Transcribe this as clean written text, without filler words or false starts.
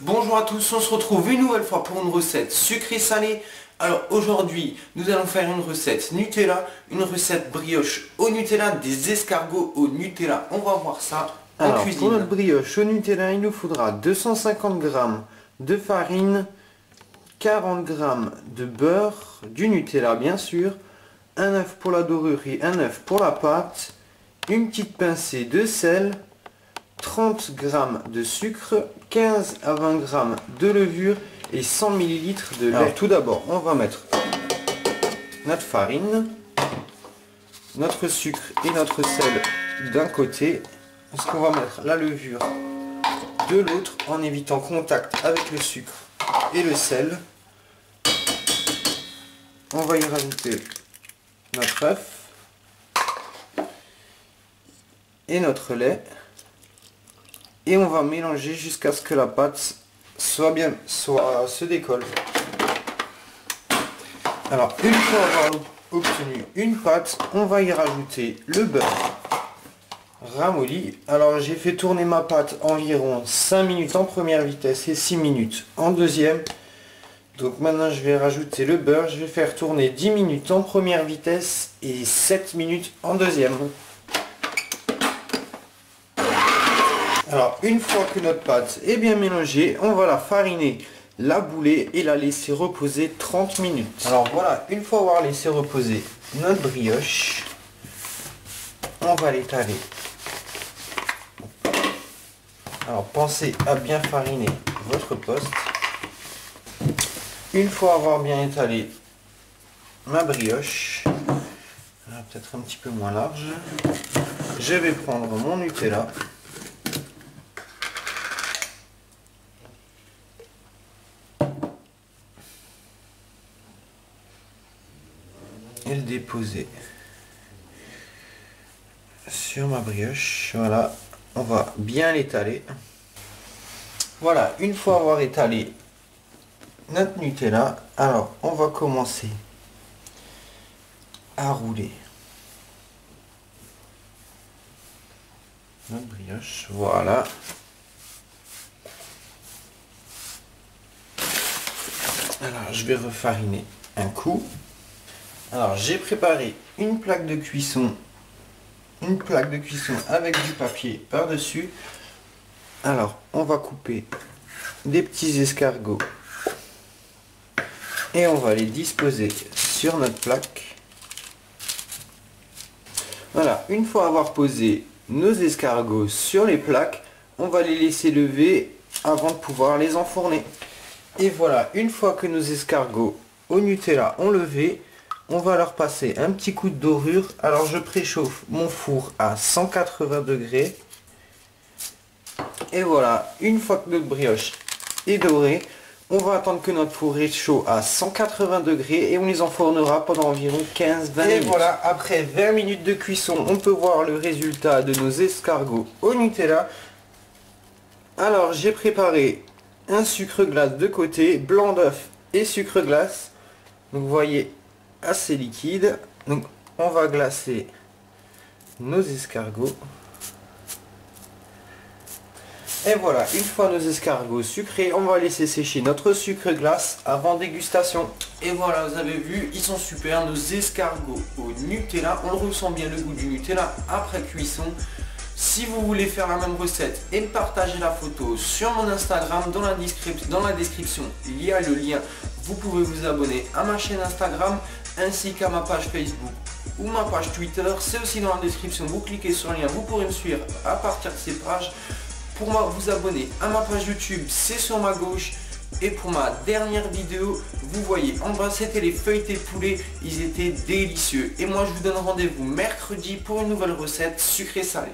Bonjour à tous, on se retrouve une nouvelle fois pour une recette sucrée-salée. Alors aujourd'hui, nous allons faire une recette Nutella, une recette brioche au Nutella, des escargots au Nutella. On va voir ça en cuisine. Pour notre brioche au Nutella, il nous faudra 250 g de farine, 40 g de beurre, du Nutella bien sûr, un œuf pour la dorure et un œuf pour la pâte, une petite pincée de sel, 30 g de sucre, 15 à 20 g de levure et 100 ml de lait. Alors tout d'abord, on va mettre notre farine, notre sucre et notre sel d'un côté, parce qu'on va mettre la levure de l'autre en évitant contact avec le sucre et le sel. On va y rajouter notre œuf et notre lait. Et on va mélanger jusqu'à ce que la pâte se décolle. Alors une fois avoir obtenu une pâte, on va y rajouter le beurre ramolli. Alors j'ai fait tourner ma pâte environ 5 minutes en première vitesse et 6 minutes en deuxième. Donc maintenant je vais rajouter le beurre, je vais faire tourner 10 minutes en première vitesse et 7 minutes en deuxième. Alors une fois que notre pâte est bien mélangée, on va la fariner, la bouler et la laisser reposer 30 minutes. Alors voilà, une fois avoir laissé reposer notre brioche, on va l'étaler. Alors pensez à bien fariner votre poste. Une fois avoir bien étalé ma brioche, peut-être un petit peu moins large, je vais prendre mon Nutella. Et le déposer sur ma brioche. Voilà, on va bien l'étaler. Voilà, une fois avoir étalé notre Nutella, alors on va commencer à rouler notre brioche. Voilà. Alors je vais refariner un coup. Alors j'ai préparé une plaque de cuisson avec du papier par-dessus. Alors on va couper des petits escargots et on va les disposer sur notre plaque. Voilà, une fois avoir posé nos escargots sur les plaques, on va les laisser lever avant de pouvoir les enfourner. Et voilà, une fois que nos escargots au Nutella ont levé, on va leur passer un petit coup de dorure. Alors je préchauffe mon four à 180 degrés. Et voilà, une fois que notre brioche est dorée, on va attendre que notre four est chaud à 180 degrés et on les enfournera pendant environ 15-20 minutes. Et voilà, après 20 minutes de cuisson, on peut voir le résultat de nos escargots au Nutella. Alors j'ai préparé un sucre glace de côté, blanc d'œuf et sucre glace. Donc vous voyez, assez liquide. Donc on va glacer nos escargots. Et voilà, une fois nos escargots sucrés, on va laisser sécher notre sucre glace avant dégustation. Et voilà, vous avez vu, ils sont super, nos escargots au Nutella. On le ressent bien le goût du Nutella après cuisson. Si vous voulez faire la même recette et me partager la photo sur mon Instagram, dans la description, il y a le lien. Vous pouvez vous abonner à ma chaîne Instagram ainsi qu'à ma page Facebook ou ma page Twitter. C'est aussi dans la description. Vous cliquez sur le lien, vous pourrez me suivre à partir de ces pages. Pour vous abonner à ma page YouTube, c'est sur ma gauche. Et pour ma dernière vidéo, vous voyez en bas, c'était les feuilletés poulet. Ils étaient délicieux. Et moi, je vous donne rendez-vous mercredi pour une nouvelle recette sucrée salée.